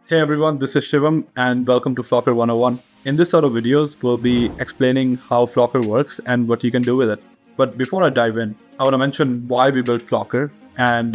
Hey everyone, this is Shivam and welcome to Floqer 101. In this sort of videos, we'll be explaining how Floqer works and what you can do with it. But before I dive in, I want to mention why we built Floqer and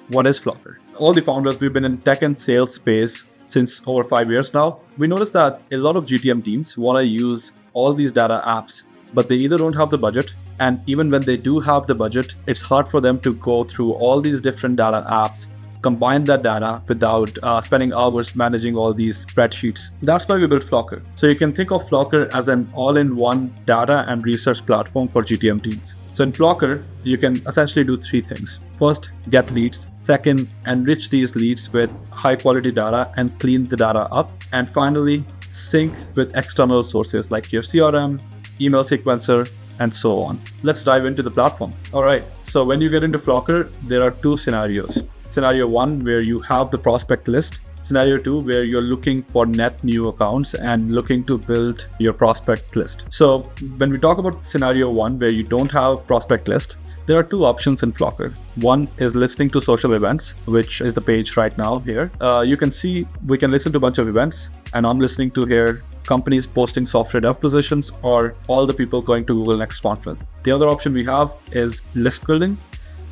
what is Floqer. All the founders, we've been in tech and sales space since over 5 years now. We noticed that a lot of GTM teams want to use all these data apps, but they either don't have the budget, and even when they do have the budget, it's hard for them to go through all these different data apps, combine that data without spending hours managing all these spreadsheets. That's why we built Floqer. So you can think of Floqer as an all-in-one data and research platform for GTM teams. So in Floqer, you can essentially do three things. First, get leads. Second, enrich these leads with high-quality data and clean the data up. And finally, sync with external sources like your CRM, email sequencer, and so on. Let's dive into the platform. All right, so when you get into Floqer, there are two scenarios. Scenario one, where you have the prospect list. Scenario two, where you're looking for net new accounts and looking to build your prospect list. So when we talk about scenario one, where you don't have prospect list, there are two options in Floqer. One is listening to social events, which is the page right now here. You can see we can listen to a bunch of events, and I'm listening to here companies posting software dev positions or all the people going to Google Next conference. The other option we have is list building.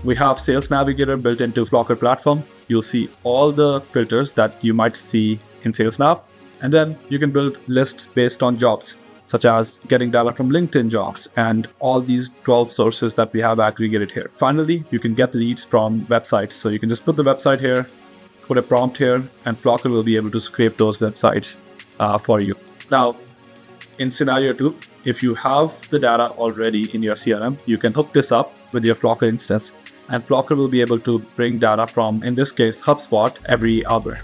We have Sales Navigator built into Floqer platform. You'll see all the filters that you might see in Sales Nav, and then you can build lists based on jobs, such as getting data from LinkedIn jobs and all these 12 sources that we have aggregated here. Finally, you can get leads from websites. So you can just put the website here, put a prompt here, and Floqer will be able to scrape those websites for you. Now, in scenario two, if you have the data already in your CRM, you can hook this up with your Floqer instance, and Floqer will be able to bring data from, in this case, HubSpot every hour.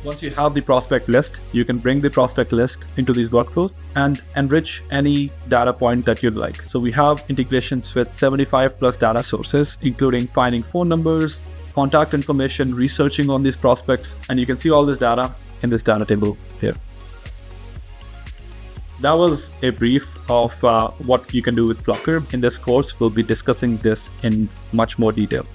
Once you have the prospect list, you can bring the prospect list into these workflows and enrich any data point that you'd like. So we have integrations with 75 plus data sources, including finding phone numbers, contact information, researching on these prospects, and you can see all this data in this data table here. That was a brief of what you can do with Floqer. In this course, we'll be discussing this in much more detail.